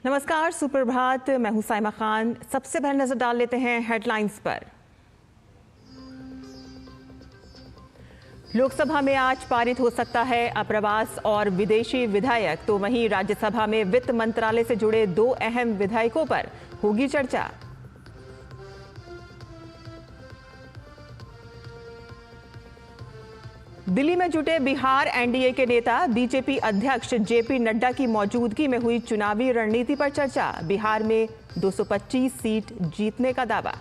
नमस्कार, सुप्रभात। मैं हूं साइमा खान। सबसे पहले नजर डाल लेते हैं हेडलाइंस पर। लोकसभा में आज पारित हो सकता है अप्रवास और विदेशी विधायक, तो वहीं राज्यसभा में वित्त मंत्रालय से जुड़े 2 अहम विधायकों पर होगी चर्चा। दिल्ली में जुटे बिहार एनडीए के नेता, बीजेपी अध्यक्ष जेपी नड्डा की मौजूदगी में हुई चुनावी रणनीति पर चर्चा। बिहार में 225 सीट जीतने का दावा।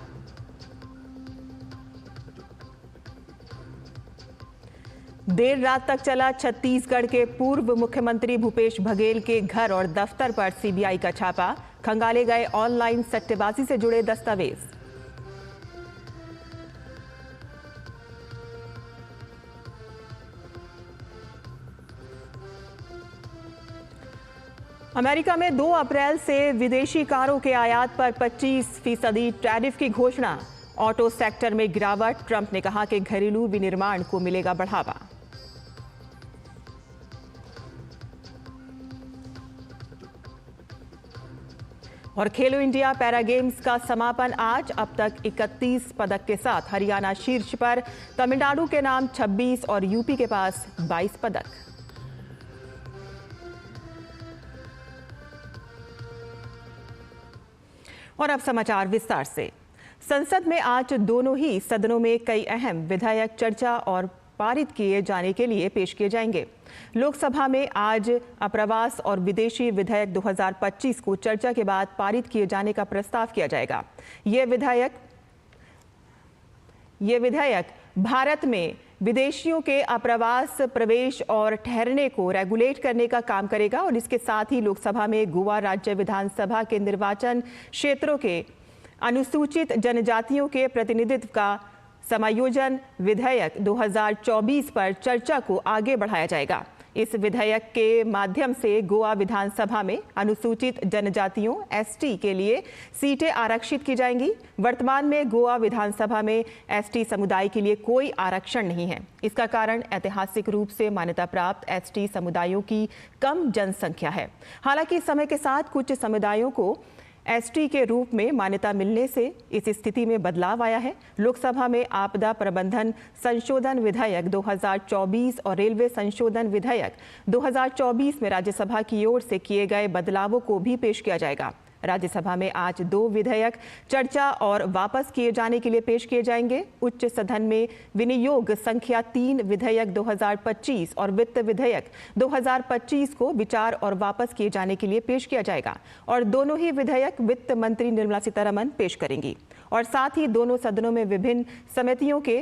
देर रात तक चला छत्तीसगढ़ के पूर्व मुख्यमंत्री भूपेश बघेल के घर और दफ्तर पर सीबीआई का छापा। खंगाले गए ऑनलाइन सट्टेबाजी से जुड़े दस्तावेज। अमेरिका में 2 अप्रैल से विदेशी कारों के आयात पर 25% टैरिफ की घोषणा। ऑटो सेक्टर में गिरावट। ट्रंप ने कहा कि घरेलू विनिर्माण को मिलेगा बढ़ावा। और खेलो इंडिया पैरा गेम्स का समापन आज। अब तक 31 पदक के साथ हरियाणा शीर्ष पर, तमिलनाडु के नाम 26 और यूपी के पास 22 पदक। और अब समाचार विस्तार से। संसद में आज दोनों ही सदनों में कई अहम विधेयक चर्चा और पारित किए जाने के लिए पेश किए जाएंगे। लोकसभा में आज अप्रवास और विदेशी विधेयक 2025 को चर्चा के बाद पारित किए जाने का प्रस्ताव किया जाएगा। ये विधेयक भारत में विदेशियों के अप्रवास, प्रवेश और ठहरने को रेगुलेट करने का काम करेगा और इसके साथ ही लोकसभा में गोवा राज्य विधानसभा के निर्वाचन क्षेत्रों के अनुसूचित जनजातियों के प्रतिनिधित्व का समायोजन विधेयक 2024 पर चर्चा को आगे बढ़ाया जाएगा। इस विधेयक के माध्यम से गोवा विधानसभा में अनुसूचित जनजातियों एसटी के लिए सीटें आरक्षित की जाएंगी। वर्तमान में गोवा विधानसभा में एसटी समुदाय के लिए कोई आरक्षण नहीं है। इसका कारण ऐतिहासिक रूप से मान्यता प्राप्त एसटी समुदायों की कम जनसंख्या है। हालांकि समय के साथ कुछ समुदायों को एसटी के रूप में मान्यता मिलने से इस स्थिति में बदलाव आया है। लोकसभा में आपदा प्रबंधन संशोधन विधेयक 2024 और रेलवे संशोधन विधेयक 2024 में राज्यसभा की ओर से किए गए बदलावों को भी पेश किया जाएगा। राज्यसभा में आज 2 विधेयक चर्चा और वापस किए जाने के लिए पेश किए जाएंगे। उच्च सदन में विनियोग संख्या 3 विधेयक 2025 और वित्त विधेयक 2025 को विचार और वापस किए जाने के लिए पेश किया जाएगा और दोनों ही विधेयक वित्त मंत्री निर्मला सीतारमण पेश करेंगी। और साथ ही दोनों सदनों में विभिन्न समितियों के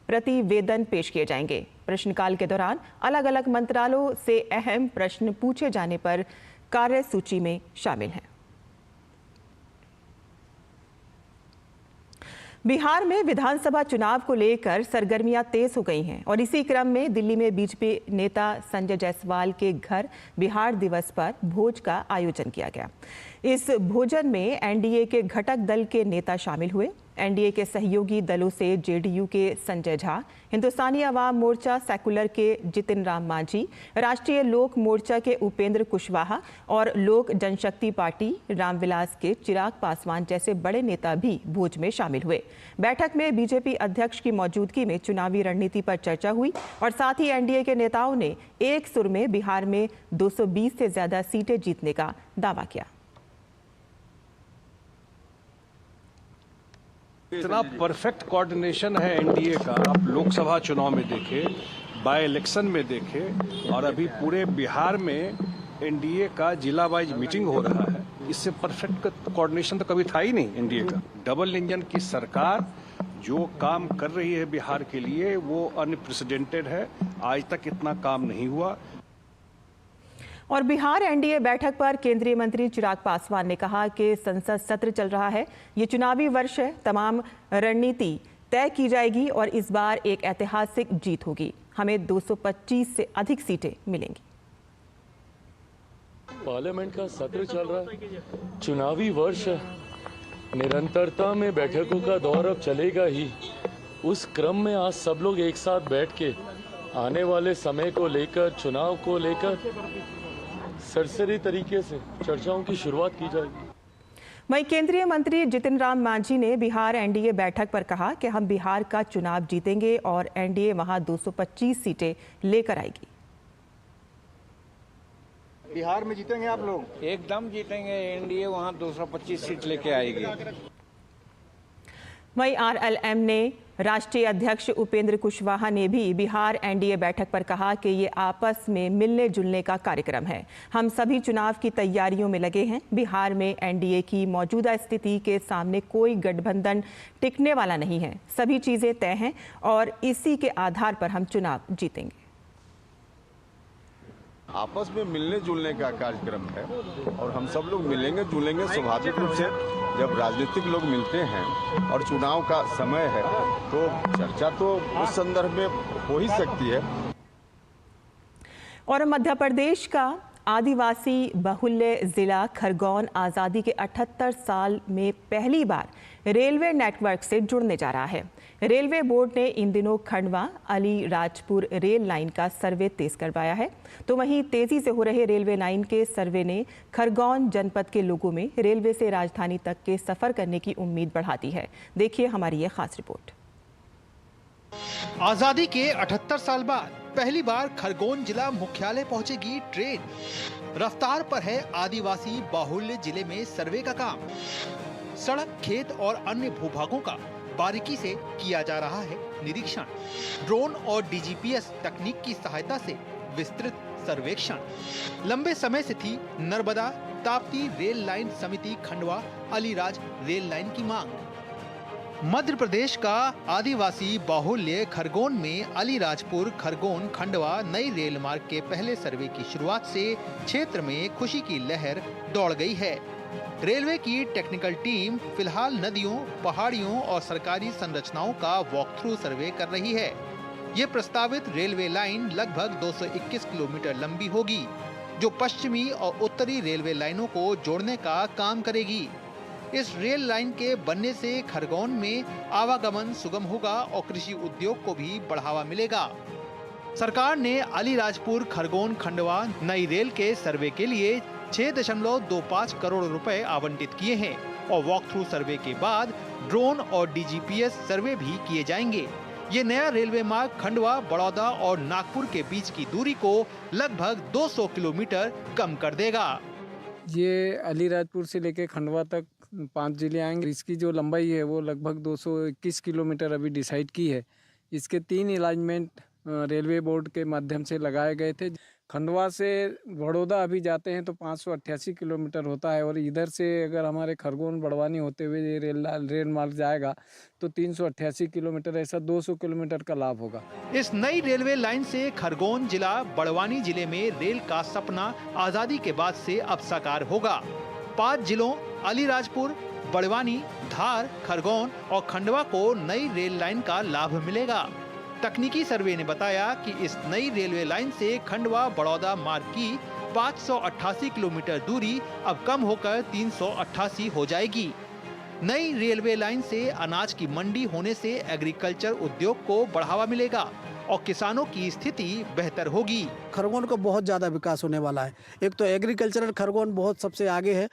प्रतिवेदन पेश किए जाएंगे। प्रश्नकाल के दौरान अलग अलग मंत्रालयों से अहम प्रश्न पूछे जाने पर कार्यसूची में शामिल हैं। बिहार में विधानसभा चुनाव को लेकर सरगर्मियां तेज हो गई हैं और इसी क्रम में दिल्ली में बीजेपी नेता संजय जायसवाल के घर बिहार दिवस पर भोज का आयोजन किया गया। इस भोजन में एनडीए के घटक दल के नेता शामिल हुए। एनडीए के सहयोगी दलों से जेडीयू के संजय झा, हिंदुस्तानी अवाम मोर्चा सेकुलर के जितिन राम मांझी, राष्ट्रीय लोक मोर्चा के उपेंद्र कुशवाहा और लोक जनशक्ति पार्टी रामविलास के चिराग पासवान जैसे बड़े नेता भी भोज में शामिल हुए। बैठक में बीजेपी अध्यक्ष की मौजूदगी में चुनावी रणनीति पर चर्चा हुई और साथ ही एनडीए के नेताओं ने एक सुर में बिहार में 220 से ज्यादा सीटें जीतने का दावा किया। इतना परफेक्ट कोऑर्डिनेशन है एनडीए का, आप लोकसभा चुनाव में देखें, बाय इलेक्शन में देखें और अभी पूरे बिहार में एनडीए का जिला वाइज मीटिंग हो रहा है। इससे परफेक्ट कोऑर्डिनेशन तो कभी था ही नहीं एनडीए का। डबल इंजन की सरकार जो काम कर रही है बिहार के लिए वो अनप्रेसिडेंटेड है। आज तक इतना काम नहीं हुआ। और बिहार एनडीए बैठक पर केंद्रीय मंत्री चिराग पासवान ने कहा कि संसद सत्र चल रहा है, ये चुनावी वर्ष है, तमाम रणनीति तय की जाएगी और इस बार एक ऐतिहासिक जीत होगी। हमें 225 से अधिक सीटें मिलेंगी। पार्लियामेंट का सत्र चल रहा है, चुनावी वर्ष है, निरंतरता में बैठकों का दौर अब चलेगा ही। उस क्रम में आज सब लोग एक साथ बैठ के आने वाले समय को लेकर, चुनाव को लेकर सरसरी तरीके से चर्चाओं की शुरुआत की जाएगी। वहीं केंद्रीय मंत्री जितिन राम मांझी ने बिहार एनडीए बैठक पर कहा कि हम बिहार का चुनाव जीतेंगे और एनडीए वहां 225 सीटें लेकर आएगी। बिहार में जीतेंगे आप लोग? एकदम जीतेंगे, एनडीए वहां 225 सीट लेके आएगी। वहीं आरएलएम ने राष्ट्रीय अध्यक्ष उपेंद्र कुशवाहा ने भी बिहार एनडीए बैठक पर कहा कि ये आपस में मिलने जुलने का कार्यक्रम है। हम सभी चुनाव की तैयारियों में लगे हैं। बिहार में एनडीए की मौजूदा स्थिति के सामने कोई गठबंधन टिकने वाला नहीं है। सभी चीजें तय हैं और इसी के आधार पर हम चुनाव जीतेंगे। आपस में मिलने जुलने का कार्यक्रम है और हम सब लोग मिलेंगे जुलेंगे स्वाभाविक रूप से। जब राजनीतिक लोग मिलते हैं और चुनाव का समय है तो चर्चा तो उस संदर्भ में हो ही सकती है। और मध्य प्रदेश का आदिवासी बहुल्य जिला खरगोन आज़ादी के 78 साल में पहली बार रेलवे नेटवर्क से जुड़ने जा रहा है। रेलवे बोर्ड ने इन दिनों खंडवा अलीराजपुर रेल लाइन का सर्वे तेज करवाया है। तो वहीं तेजी से हो रहे रेलवे लाइन के सर्वे ने खरगोन जनपद के लोगों में रेलवे से राजधानी तक के सफर करने की उम्मीद बढ़ा दी है। देखिए हमारी ये खास रिपोर्ट। आजादी के 78 साल बाद पहली बार खरगोन जिला मुख्यालय पहुंचेगी ट्रेन। रफ्तार पर है आदिवासी बाहुल्य जिले में सर्वे का काम। सड़क, खेत और अन्य भूभागों का बारीकी से किया जा रहा है निरीक्षण। ड्रोन और डीजीपीएस तकनीक की सहायता से विस्तृत सर्वेक्षण। लंबे समय से थी नर्मदा ताप्ती रेल लाइन समिति खंडवा अलीराज रेल लाइन की मांग। मध्य प्रदेश का आदिवासी बाहुल्य खरगोन में अलीराजपुर खरगोन खंडवा नई रेल मार्ग के पहले सर्वे की शुरुआत से क्षेत्र में खुशी की लहर दौड़ गई है। रेलवे की टेक्निकल टीम फिलहाल नदियों, पहाड़ियों और सरकारी संरचनाओं का वॉक थ्रू सर्वे कर रही है। ये प्रस्तावित रेलवे लाइन लगभग 221 किलोमीटर लंबी होगी, जो पश्चिमी और उत्तरी रेलवे लाइनों को जोड़ने का काम करेगी। इस रेल लाइन के बनने से खरगोन में आवागमन सुगम होगा और कृषि उद्योग को भी बढ़ावा मिलेगा। सरकार ने अलीराजपुर खरगोन खंडवा नई रेल के सर्वे के लिए 6.25 करोड़ रुपए आवंटित किए हैं और वॉक थ्रू सर्वे के बाद ड्रोन और डीजीपीएस सर्वे भी किए जाएंगे। ये नया रेलवे मार्ग खंडवा, बड़ौदा और नागपुर के बीच की दूरी को लगभग 200 किलोमीटर कम कर देगा। ये अलीराजपुर से लेकर खंडवा तक 5 जिले आएंगे। इसकी जो लंबाई है वो लगभग 221 किलोमीटर अभी डिसाइड की है। इसके 3 अलाइनमेंट रेलवे बोर्ड के माध्यम से लगाए गए थे। खंडवा से बड़ौदा अभी जाते हैं तो 588 किलोमीटर होता है और इधर से अगर हमारे खरगोन बड़वानी होते हुए ये रेल मार्ग जाएगा तो 388 किलोमीटर, ऐसा 200 किलोमीटर का लाभ होगा। इस नई रेलवे लाइन से खरगोन जिला बड़वानी जिले में रेल का सपना आजादी के बाद से अब साकार होगा। 5 जिलों अलीराजपुर, बड़वानी, धार, खरगोन और खंडवा को नई रेल लाइन का लाभ मिलेगा। तकनीकी सर्वे ने बताया कि इस नई रेलवे लाइन से खंडवा बड़ौदा मार्ग की 588 किलोमीटर दूरी अब कम होकर 388 हो जाएगी। नई रेलवे लाइन से अनाज की मंडी होने से एग्रीकल्चर उद्योग को बढ़ावा मिलेगा और किसानों की स्थिति बेहतर होगी। खरगोन को बहुत ज्यादा विकास होने वाला है। एक तो एग्रीकल्चरल खरगोन बहुत सबसे आगे है।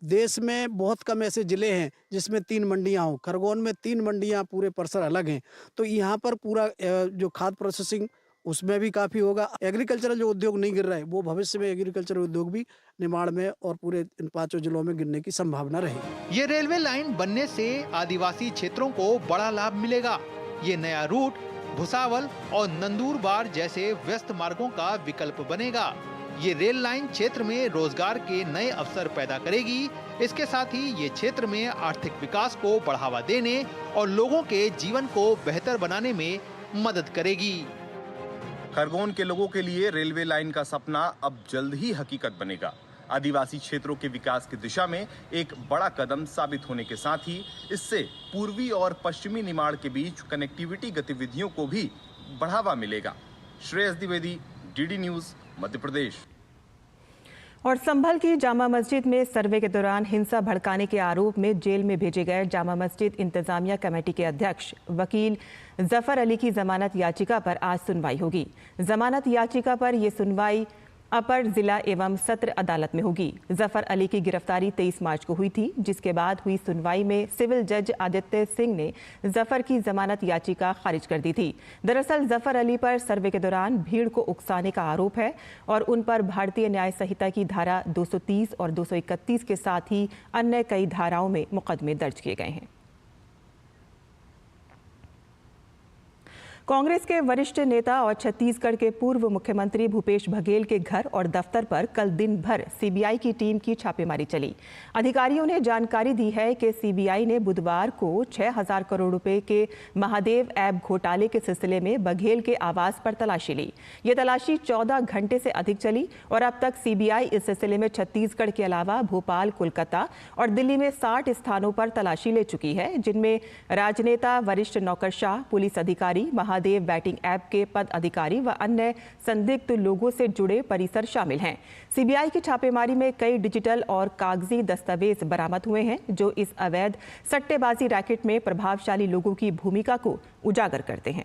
देश में बहुत कम ऐसे जिले हैं जिसमें 3 मंडियां हो। खरगोन में 3 मंडियां पूरे परसर अलग हैं। तो यहाँ पर पूरा जो खाद प्रोसेसिंग उसमें भी काफ़ी होगा। एग्रीकल्चरल जो उद्योग नहीं गिर रहा है वो भविष्य में एग्रीकल्चरल उद्योग भी निर्माण में और पूरे इन 5 जिलों में गिरने की संभावना रहेगी। ये रेलवे लाइन बनने से आदिवासी क्षेत्रों को बड़ा लाभ मिलेगा। ये नया रूट भुसावल और नंदूरबार जैसे व्यस्त मार्गों का विकल्प बनेगा। ये रेल लाइन क्षेत्र में रोजगार के नए अवसर पैदा करेगी। इसके साथ ही ये क्षेत्र में आर्थिक विकास को बढ़ावा देने और लोगों के जीवन को बेहतर बनाने में मदद करेगी। खरगोन के लोगों के लिए रेलवे लाइन का सपना अब जल्द ही हकीकत बनेगा। आदिवासी क्षेत्रों के विकास की दिशा में एक बड़ा कदम साबित होने के साथ ही इससे पूर्वी और पश्चिमी निमाड़ के बीच कनेक्टिविटी गतिविधियों को भी बढ़ावा मिलेगा। Shreyas Dwivedi, DD news, Madhya Pradesh. और संभल की जामा मस्जिद में सर्वे के दौरान हिंसा भड़काने के आरोप में जेल में भेजे गए जामा मस्जिद इंतजामिया कमेटी के अध्यक्ष वकील जफर अली की जमानत याचिका पर आज सुनवाई होगी। जमानत याचिका पर यह सुनवाई अपर जिला एवं सत्र अदालत में होगी। जफर अली की गिरफ्तारी 23 मार्च को हुई थी, जिसके बाद हुई सुनवाई में सिविल जज आदित्य सिंह ने जफर की जमानत याचिका खारिज कर दी थी। दरअसल जफर अली पर सर्वे के दौरान भीड़ को उकसाने का आरोप है और उन पर भारतीय न्याय संहिता की धारा 230 और 231 के साथ ही अन्य कई धाराओं में मुकदमे दर्ज किए गए हैं। कांग्रेस के वरिष्ठ नेता और छत्तीसगढ़ के पूर्व मुख्यमंत्री भूपेश बघेल के घर और दफ्तर पर कल दिन भर सीबीआई की टीम की छापेमारी चली। अधिकारियों ने जानकारी दी है कि सीबीआई ने बुधवार को 6,000 करोड़ रुपए के महादेव ऐप घोटाले के सिलसिले में बघेल के आवास पर तलाशी ली। ये तलाशी 14 घंटे से अधिक चली और अब तक सीबीआई इस सिलसिले में छत्तीसगढ़ के अलावा भोपाल, कोलकाता और दिल्ली में 60 स्थानों पर तलाशी ले चुकी है, जिनमें राजनेता, वरिष्ठ नौकरशाह, पुलिस अधिकारी, महादेव बैटिंग ऐप के पद अधिकारी व अन्य संदिग्ध लोगों से जुड़े परिसर शामिल हैं। सीबीआई की छापेमारी में कई डिजिटल और कागजी दस्तावेज बरामद हुए हैं, जो इस अवैध सट्टेबाजी रैकेट में प्रभावशाली लोगों की भूमिका को उजागर करते हैं।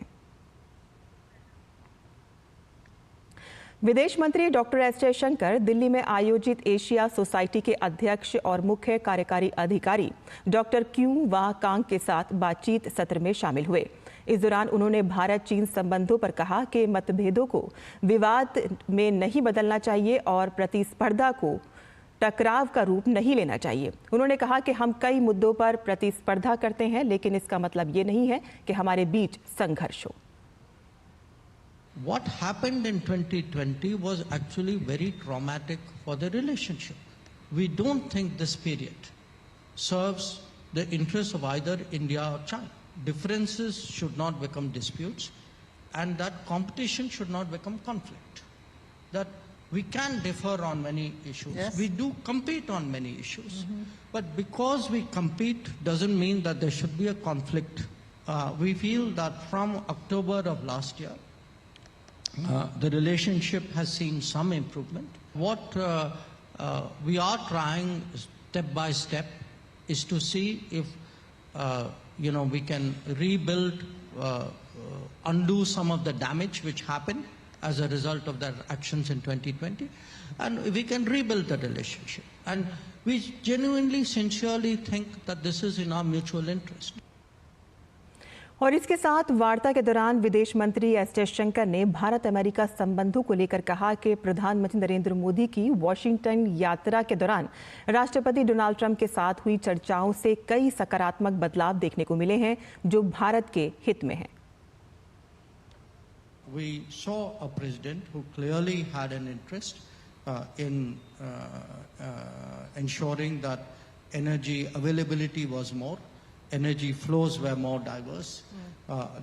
विदेश मंत्री डॉक्टर एस जयशंकर दिल्ली में आयोजित एशिया सोसाइटी के अध्यक्ष और मुख्य कार्यकारी अधिकारी डॉक्टर क्यू वा कांग के साथ बातचीत सत्र में शामिल हुए। इस दौरान उन्होंने भारत चीन संबंधों पर कहा कि मतभेदों को विवाद में नहीं बदलना चाहिए और प्रतिस्पर्धा को टकराव का रूप नहीं लेना चाहिए। उन्होंने कहा कि हम कई मुद्दों पर प्रतिस्पर्धा करते हैं, लेकिन इसका मतलब ये नहीं है कि हमारे बीच संघर्ष हो। What happened in 2020 was actually very traumatic for the relationship. We don't think this period serves the interests of either India or China. Differences should not become disputes, and that competition should not become conflict. That we can differ on many issues. Yes. We do compete on many issues. But because we compete doesn't mean that there should be a conflict. We feel that from October of last year, the relationship has seen some improvement. What we are trying step by step is to see if we can rebuild, undo some of the damage which happened as a result of their actions in 2020, and we can rebuild the relationship. And we genuinely, sincerely think that this is in our mutual interest. और इसके साथ वार्ता के दौरान विदेश मंत्री S Jaishankar ने Bharat America संबंधों को लेकर कहा कि प्रधानमंत्री नरेंद्र मोदी की वॉशिंगटन यात्रा के दौरान राष्ट्रपति डोनाल्ड ट्रंप के साथ हुई चर्चाओं से कई सकारात्मक बदलाव देखने को मिले हैं, जो भारत के हित में हैं। We saw a president who clearly had an interest in ensuring that energy availability was more. Energy flows were more diverse,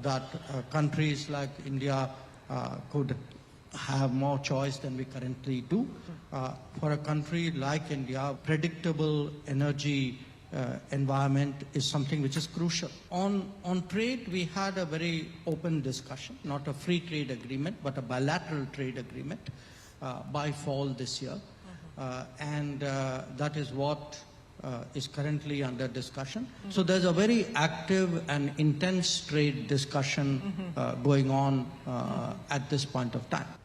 that countries like India could have more choice than we currently do. For a country like India, predictable energy environment is something which is crucial. On trade, we had a very open discussion, not a free trade agreement, but a bilateral trade agreement by fall this year. And that is what is currently under discussion. So there's a very active and intense trade discussion going on at this point of time.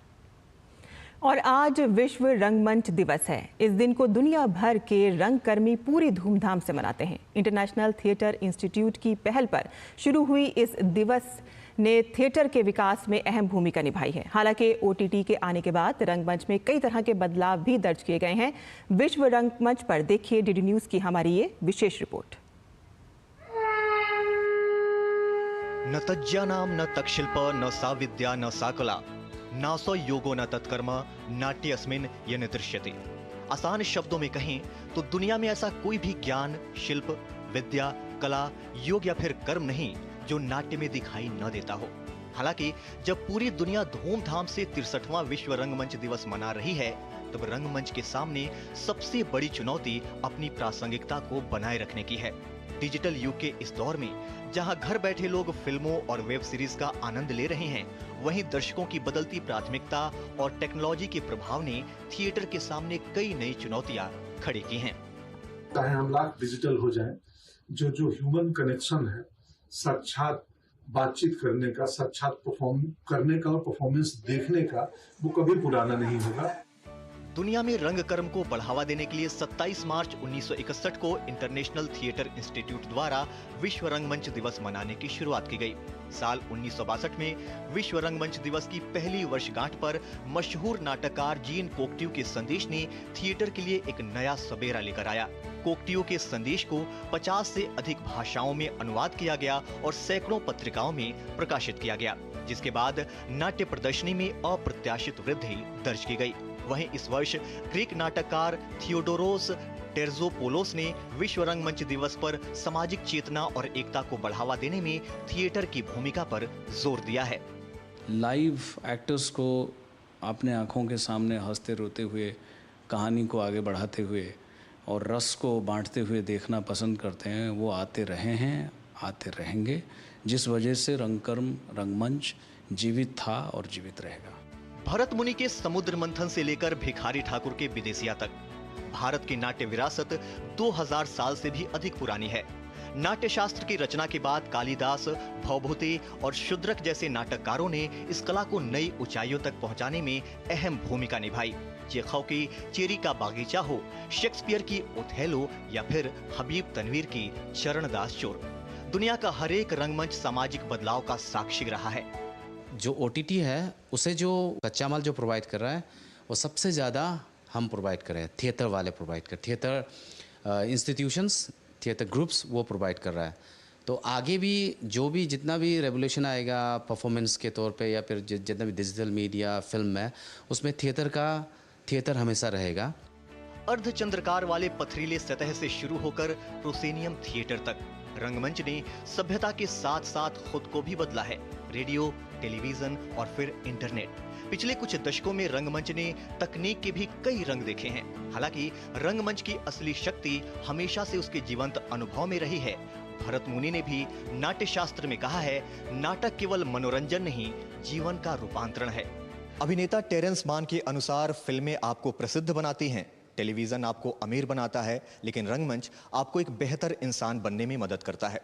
और आज विश्व रंगमंच दिवस है। इस दिन को दुनिया भर के रंगकर्मी पूरी धूमधाम से मनाते हैं। इंटरनेशनल थिएटर इंस्टीट्यूट की पहल पर शुरू हुई इस दिवस ने थिएटर के विकास में अहम भूमिका निभाई है। हालांकि OTT के आने के बाद रंगमंच में कई तरह के बदलाव भी दर्ज किए गए हैं। विश्व रंगमंच पर देखिए DD न्यूज़ की हमारी ये विशेष रिपोर्ट। न तज्ज्ञानां न तत्शिल्प न सा विद्या न सा कला नासो योगो न तत्कर्म नाट्यस्मिन् येन दृश्यते। आसान शब्दों में कहें तो दुनिया में ऐसा कोई भी ज्ञान, शिल्प, विद्या, कला, योग या फिर कर्म नहीं जो नाट्य में दिखाई न देता हो। हालांकि जब पूरी दुनिया धूमधाम से 63वां विश्व रंगमंच दिवस मना रही है, तब रंगमंच के सामने सबसे बड़ी चुनौती अपनी प्रासंगिकता को बनाए रखने की है। डिजिटल युग के इस दौर में जहां घर बैठे लोग फिल्मों और वेब सीरीज का आनंद ले रहे हैं, वहीं दर्शकों की बदलती प्राथमिकता और टेक्नोलॉजी के प्रभाव ने थिएटर के सामने कई नई चुनौतियां खड़ी की हैं। चाहे हम लाख डिजिटल हो जाएं, जो ह्यूमन कनेक्शन है, साक्षात बातचीत करने का, साक्षात परफॉर्म करने का और परफॉर्मेंस देखने का, वो कभी पुराना नहीं होगा। दुनिया में रंगकर्म को बढ़ावा देने के लिए 27 मार्च 1961 को इंटरनेशनल थिएटर इंस्टीट्यूट द्वारा विश्व रंगमंच दिवस मनाने की शुरुआत की गई। साल 1962 में विश्व रंगमंच दिवस की पहली वर्षगांठ पर मशहूर नाटककार जीन कोकट्यू के संदेश ने थिएटर के लिए एक नया सबेरा लेकर आया। कोकट्यू के संदेश को 50 से अधिक भाषाओं में अनुवाद किया गया और सैकड़ों पत्रिकाओं में प्रकाशित किया गया, जिसके बाद नाट्य प्रदर्शनी में अप्रत्याशित वृद्धि दर्ज की गई। वहीं इस वर्ष ग्रीक नाटककार थियोडोरोस टेर्जोपोलोस ने विश्व रंगमंच दिवस पर सामाजिक चेतना और एकता को बढ़ावा देने में थिएटर की भूमिका पर जोर दिया है। लाइव एक्टर्स को अपने आंखों के सामने हंसते रोते हुए, कहानी को आगे बढ़ाते हुए और रस को बांटते हुए देखना पसंद करते हैं। वो आते रहे हैं, आते रहेंगे, जिस वजह से रंगकर्म, रंगमंच जीवित था और जीवित रहेगा। भरत मुनि के समुद्र मंथन से लेकर भिखारी ठाकुर के विदेशिया तक भारत की नाट्य विरासत 2000 साल से भी अधिक पुरानी है। नाट्य शास्त्र की रचना के बाद कालिदास, भवभूति और शूद्रक जैसे नाटककारों ने इस कला को नई ऊंचाइयों तक पहुंचाने में अहम भूमिका निभाई। चेखव की चेरी का बागीचा हो, शेक्सपियर की ओथेलो या फिर हबीब तनवीर की चरणदास चोर, दुनिया का हर एक रंगमंच सामाजिक बदलाव का साक्षी रहा है। जो OTT है उसे जो कच्चा माल जो प्रोवाइड कर रहा है वो सबसे ज़्यादा हम प्रोवाइड कर रहे हैं, थिएटर वाले प्रोवाइड कर, थिएटर इंस्टीट्यूशंस, थिएटर ग्रुप्स वो प्रोवाइड कर रहा है। तो आगे भी जितना भी रेवोल्यूशन आएगा परफॉर्मेंस के तौर पे या फिर जितना भी डिजिटल मीडिया, फिल्म है, उसमें थिएटर हमेशा रहेगा। अर्धचंद्रकार वाले पथरीले सतह से शुरू होकर प्रोसेनियम थिएटर तक रंगमंच ने सभ्यता के साथ साथ खुद को भी बदला है। रेडियो, टेलीविजन और फिर इंटरनेट। पिछले कुछ दशकों में रंगमंच ने तकनीक के भी कई रंग देखे हैं। हालांकि रंगमंच की असली शक्ति हमेशा से उसके जीवंत अनुभव में रही है। भरत मुनि ने भी नाट्य शास्त्र में कहा है, नाटक केवल मनोरंजन नहीं, जीवन का रूपांतरण है। अभिनेता टेरेंस मान के अनुसार फिल्में आपको प्रसिद्ध बनाती हैं, टेलीविजन आपको अमीर बनाता है, लेकिन रंगमंच आपको एक बेहतर इंसान बनने में मदद करता है।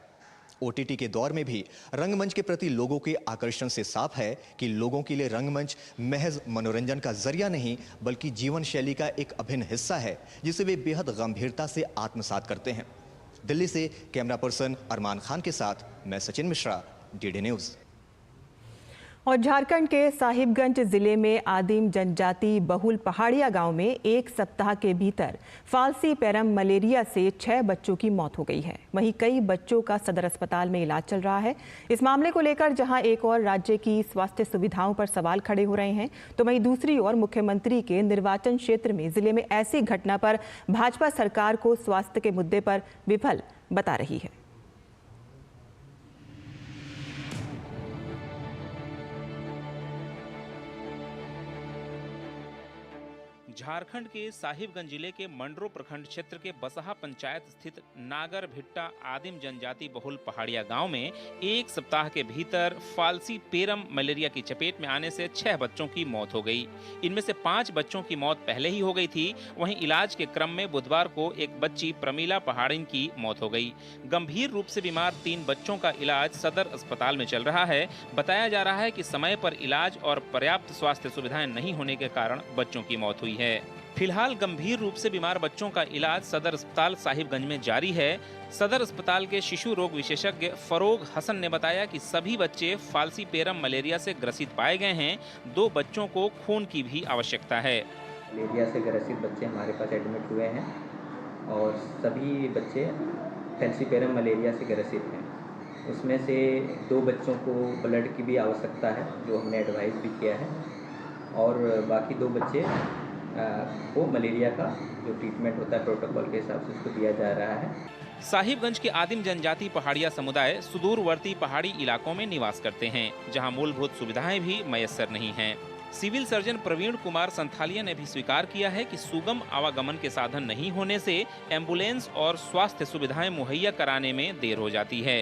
OTT के दौर में भी रंगमंच के प्रति लोगों के आकर्षण से साफ है कि लोगों के लिए रंगमंच महज मनोरंजन का जरिया नहीं, बल्कि जीवन शैली का एक अभिन्न हिस्सा है, जिसे वे बेहद गंभीरता से आत्मसात करते हैं। दिल्ली से कैमरा पर्सन अरमान खान के साथ मैं सचिन मिश्रा, DD न्यूज़। और झारखंड के साहिबगंज जिले में आदिम जनजाति बहुल पहाड़िया गांव में एक सप्ताह के भीतर फाल्सीपेरम मलेरिया से 6 बच्चों की मौत हो गई है। वहीं कई बच्चों का सदर अस्पताल में इलाज चल रहा है। इस मामले को लेकर जहां एक और राज्य की स्वास्थ्य सुविधाओं पर सवाल खड़े हो रहे हैं, तो वहीं दूसरी ओर मुख्यमंत्री के निर्वाचन क्षेत्र में जिले में ऐसी घटना पर भाजपा सरकार को स्वास्थ्य के मुद्दे पर विफल बता रही है। झारखंड के साहिबगंज जिले के मंडरो प्रखंड क्षेत्र के बसहा पंचायत स्थित नागर भिट्टा आदिम जनजाति बहुल पहाड़िया गांव में एक सप्ताह के भीतर फाल्सीपेरम मलेरिया की चपेट में आने से 6 बच्चों की मौत हो गई। इनमें से 5 बच्चों की मौत पहले ही हो गई थी। वहीं इलाज के क्रम में बुधवार को एक बच्ची प्रमीला पहाड़िन की मौत हो गई। गंभीर रूप से बीमार 3 बच्चों का इलाज सदर अस्पताल में चल रहा है। बताया जा रहा है कि समय पर इलाज और पर्याप्त स्वास्थ्य सुविधाएं नहीं होने के कारण बच्चों की मौत हुई है। फिलहाल गंभीर रूप से बीमार बच्चों का इलाज सदर अस्पताल साहिबगंज में जारी है। सदर अस्पताल के शिशु रोग विशेषज्ञ फरोग हसन ने बताया कि सभी बच्चे फाल्सीपेरम मलेरिया से ग्रसित पाए गए हैं। 2 बच्चों को खून की भी आवश्यकता है। मलेरिया से ग्रसित बच्चे हमारे पास एडमिट हुए हैं और सभी बच्चे फाल्सीपेरम मलेरिया से ग्रसित हैं। उसमें से 2 बच्चों को ब्लड की भी आवश्यकता है, जो हमने एडवाइस भी किया है, और बाकी 2 बच्चे को मलेरिया का जो ट्रीटमेंट होता है प्रोटोकॉल के हिसाब से उसको दिया जा रहा है। साहिबगंज के आदिम जनजाति पहाड़िया समुदाय सुदूरवर्ती पहाड़ी इलाकों में निवास करते हैं, जहां मूलभूत सुविधाएं भी मयस्सर नहीं हैं। सिविल सर्जन प्रवीण कुमार संथालिया ने भी स्वीकार किया है कि सुगम आवागमन के साधन नहीं होने से एम्बुलेंस और स्वास्थ्य सुविधाएं मुहैया कराने में देर हो जाती है।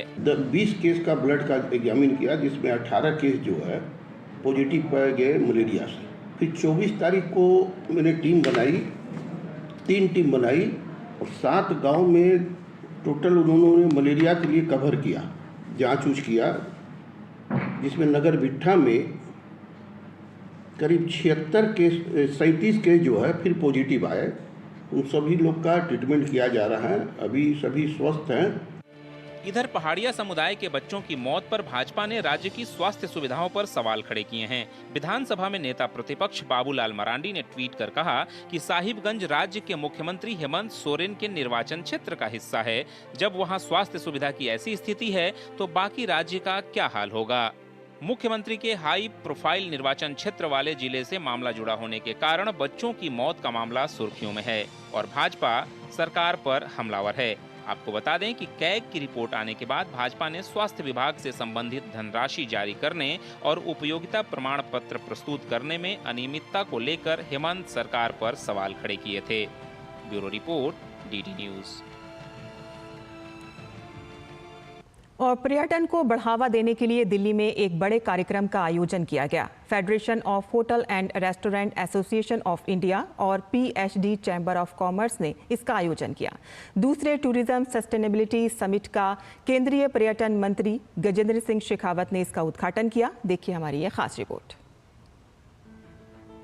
20 केस का ब्लड का एग्जामिन किया, जिसमें 18 केस जो है पॉजिटिव पाए गए मलेरिया से। फिर 24 तारीख को मैंने टीम बनाई, 3 टीम बनाई और 7 गांव में टोटल उन्होंने मलेरिया के लिए कवर किया, जांच ऊँच किया, जिसमें नगर भिट्ठा में करीब 76 केस 37 केस जो है फिर पॉजिटिव आए। उन सभी लोग का ट्रीटमेंट किया जा रहा है, अभी सभी स्वस्थ हैं। इधर पहाड़िया समुदाय के बच्चों की मौत पर भाजपा ने राज्य की स्वास्थ्य सुविधाओं पर सवाल खड़े किए हैं। विधानसभा में नेता प्रतिपक्ष बाबूलाल मरांडी ने ट्वीट कर कहा कि साहिबगंज राज्य के मुख्यमंत्री हेमंत सोरेन के निर्वाचन क्षेत्र का हिस्सा है। जब वहां स्वास्थ्य सुविधा की ऐसी स्थिति है तो बाकी राज्य का क्या हाल होगा। मुख्यमंत्री के हाई प्रोफाइल निर्वाचन क्षेत्र वाले जिले से मामला जुड़ा होने के कारण बच्चों की मौत का मामला सुर्खियों में है और भाजपा सरकार पर हमलावर है। आपको बता दें कि कैग की रिपोर्ट आने के बाद भाजपा ने स्वास्थ्य विभाग से संबंधित धनराशि जारी करने और उपयोगिता प्रमाण पत्र प्रस्तुत करने में अनियमितता को लेकर हेमंत सरकार पर सवाल खड़े किए थे। Bureau report, DD news. और पर्यटन को बढ़ावा देने के लिए दिल्ली में एक बड़े कार्यक्रम का आयोजन किया गया। Federation of hotel and restaurant association of India और पीएचडी चैम्बर ऑफ कॉमर्स ने इसका आयोजन किया। दूसरे टूरिज्म सस्टेनेबिलिटी समिट का केंद्रीय पर्यटन मंत्री गजेंद्र सिंह शेखावत ने इसका उद्घाटन किया। देखिए हमारी ये खास रिपोर्ट।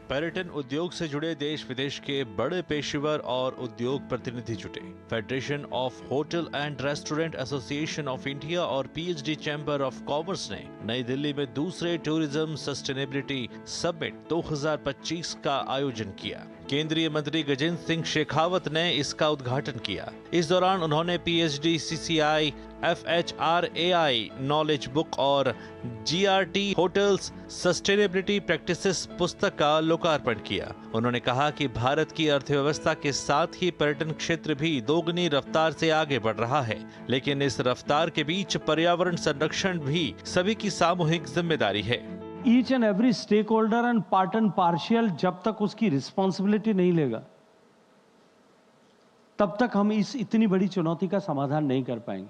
पर्यटन उद्योग से जुड़े देश विदेश के बड़े पेशेवर और उद्योग प्रतिनिधि जुटे। Federation of hotel and restaurant association of India और पीएचडी चैम्बर ऑफ कॉमर्स ने नई दिल्ली में दूसरे टूरिज्म सस्टेनेबिलिटी समिट 2025 का आयोजन किया। केंद्रीय मंत्री गजेंद्र सिंह शेखावत ने इसका उद्घाटन किया। इस दौरान उन्होंने पीएचडी सीसीआई, एफएचआरएआई नॉलेज बुक और जीआरटी होटल्स सस्टेनेबिलिटी प्रैक्टिसेस पुस्तक का लोकार्पण किया। उन्होंने कहा कि भारत की अर्थव्यवस्था के साथ ही पर्यटन क्षेत्र भी दोगुनी रफ्तार से आगे बढ़ रहा है, लेकिन इस रफ्तार के बीच पर्यावरण संरक्षण भी सभी की सामूहिक जिम्मेदारी है। Each and every stakeholder and part and parcel जब तक उसकी रिस्पॉन्सिबिलिटी नहीं लेगा तब तक हम इस इतनी बड़ी चुनौती का समाधान नहीं कर पाएंगे।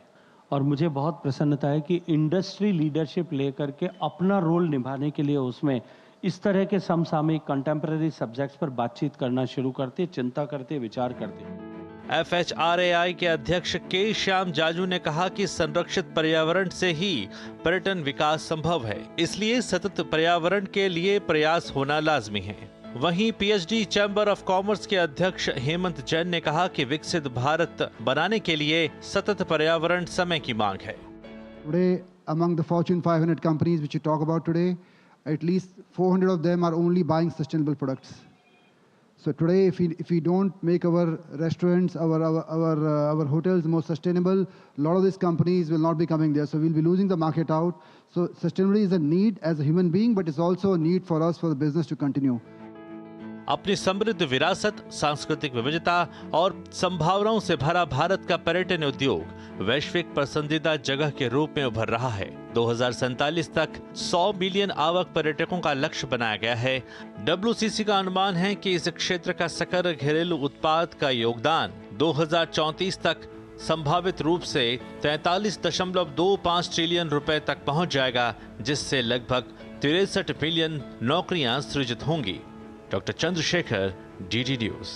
और मुझे बहुत प्रसन्नता है कि इंडस्ट्री लीडरशिप लेकर के अपना रोल निभाने के लिए उसमें इस तरह के समसामयिक कंटेम्पररी सब्जेक्ट्स पर बातचीत करना शुरू करते, चिंता करते, विचार करते। एफएचआरएआई के अध्यक्ष के श्याम जाजू ने कहा कि संरक्षित पर्यावरण से ही पर्यटन विकास संभव है, इसलिए सतत पर्यावरण के लिए प्रयास होना लाजमी है। वहीं पीएचडी चैम्बर ऑफ कॉमर्स के अध्यक्ष हेमंत जैन ने कहा कि विकसित भारत बनाने के लिए सतत पर्यावरण समय की मांग है। Today, among the Fortune 500 companies which you talk about today, at least 400 of them are only buying sustainable products. So today, if we don't make our restaurants, our hotels more sustainable, a lot of these companies will not be coming there. So we'll be losing the market out. So sustainability is a need as a human being, but it's also a need for us, for the business to continue. अपनी समृद्ध विरासत, सांस्कृतिक विविधता और संभावनाओं से भरा भारत का पर्यटन उद्योग वैश्विक पसंदीदा जगह के रूप में उभर रहा है। 2047 तक 100 मिलियन आवक पर्यटकों का लक्ष्य बनाया गया है। डब्ल्यूसीसी का अनुमान है कि इस क्षेत्र का सकल घरेलू उत्पाद का योगदान 2034 तक संभावित रूप से 43.25 ट्रिलियन रुपए तक पहुंच जाएगा, जिससे लगभग 63 मिलियन नौकरियां सृजित होंगी। Doctor Chandrashekhar, DD news.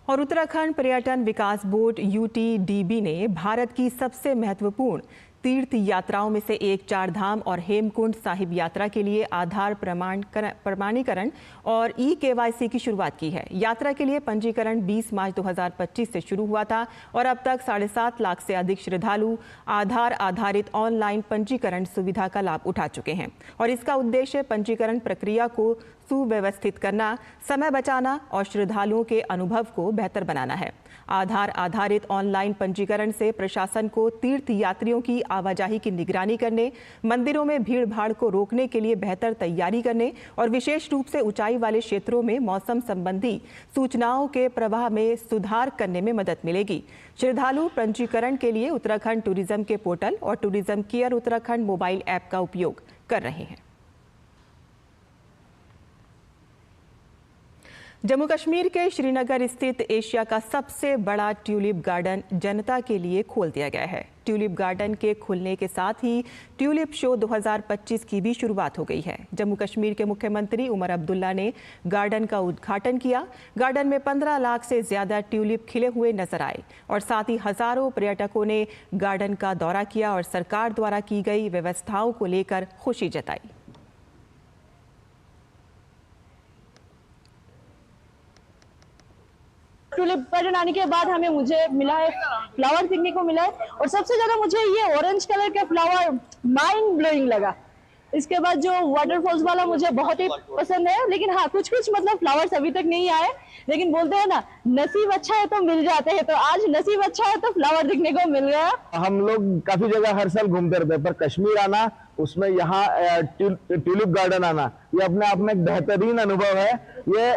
और उत्तराखंड पर्यटन विकास बोर्ड यूटीडीबी ने भारत की सबसे महत्वपूर्ण तीर्थ यात्राओं में से एक चारधाम और हेमकुंड साहिब यात्रा के लिए आधार प्रमाणीकरण और ई-केवाईसी की शुरुआत की है। यात्रा के लिए पंजीकरण 20 मार्च 2025 से शुरू हुआ था और अब तक 7.5 लाख से अधिक श्रद्धालु आधार आधारित ऑनलाइन पंजीकरण सुविधा का लाभ उठा चुके हैं और इसका उद्देश्य पंजीकरण प्रक्रिया को सुव्यवस्थित करना, समय बचाना और श्रद्धालुओं के अनुभव को बेहतर बनाना है। आधार आधारित ऑनलाइन पंजीकरण से प्रशासन को तीर्थ यात्रियों की आवाजाही की निगरानी करने, मंदिरों में भीड़ भाड़ को रोकने के लिए बेहतर तैयारी करने और विशेष रूप से ऊंचाई वाले क्षेत्रों में मौसम संबंधी सूचनाओं के प्रवाह में सुधार करने में मदद मिलेगी। श्रद्धालु पंजीकरण के लिए उत्तराखंड टूरिज्म के पोर्टल और tourism care Uttarakhand mobile app का उपयोग कर रहे हैं। जम्मू कश्मीर के श्रीनगर स्थित एशिया का सबसे बड़ा ट्यूलिप गार्डन जनता के लिए खोल दिया गया है। ट्यूलिप गार्डन के खुलने के साथ ही ट्यूलिप शो 2025 की भी शुरुआत हो गई है। जम्मू कश्मीर के मुख्यमंत्री उमर अब्दुल्ला ने गार्डन का उद्घाटन किया। गार्डन में 15 लाख से ज्यादा ट्यूलिप खिले हुए नजर आए और साथ ही हजारों पर्यटकों ने गार्डन का दौरा किया और सरकार द्वारा की गई व्यवस्थाओं को लेकर खुशी जताई। टूलिप गार्डन आने के बाद मुझे मिला है फ्लावर देखने को मिला है, और सबसे ज्यादा मुझे ये ऑरेंज कलर का फ्लावर माइंड ब्लोइंग लगा। इसके बाद जो वाटरफॉल्स वाला मुझे बहुत ही पसंद है, लेकिन हाँ कुछ मतलब फ्लावर्स अभी तक नहीं आए, लेकिन बोलते हैं ना नसीब अच्छा है तो मिल जाते हैं, तो आज नसीब अच्छा है तो फ्लावर दिखने को मिल गया। हम लोग काफी जगह हर साल घूमते रहते हैं, पर कश्मीर आना, उसमें यहाँ ट्यूलिप गार्डन आना, ये अपने आप में एक बेहतरीन अनुभव है। ये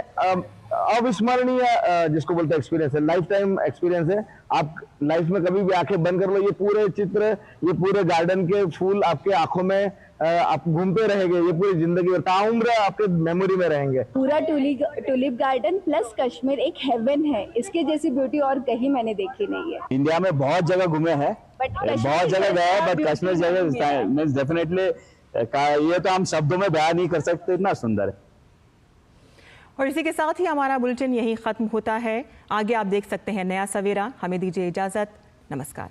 अविस्मरणीय जिसको बोलते हैं एक्सपीरियंस है, लाइफ टाइम एक्सपीरियंस है। आप लाइफ में कभी भी आंखें बंद कर लो, ये पूरे चित्र, ये पूरे गार्डन के फूल आपके आंखों में आप घूमते रहेंगे, ये पूरी जिंदगी भर ताउम्र आपके मेमोरी में रहेंगे। पूरा टूलिप गार्डन प्लस कश्मीर एक हेवन है, इसके जैसी ब्यूटी और कहीं मैंने देखी नहीं है। इंडिया में बहुत जगह घूमे हैं, बहुत जगह गए हैं, बट कश्मीर जगह डेफिनेटली ये तो हम शब्दों में बयान नहीं कर सकते, इतना सुंदर है। और इसी के साथ ही हमारा बुलेटिन यहीं खत्म होता है। आगे आप देख सकते हैं नया सवेरा। हमें दीजिए इजाजत। नमस्कार।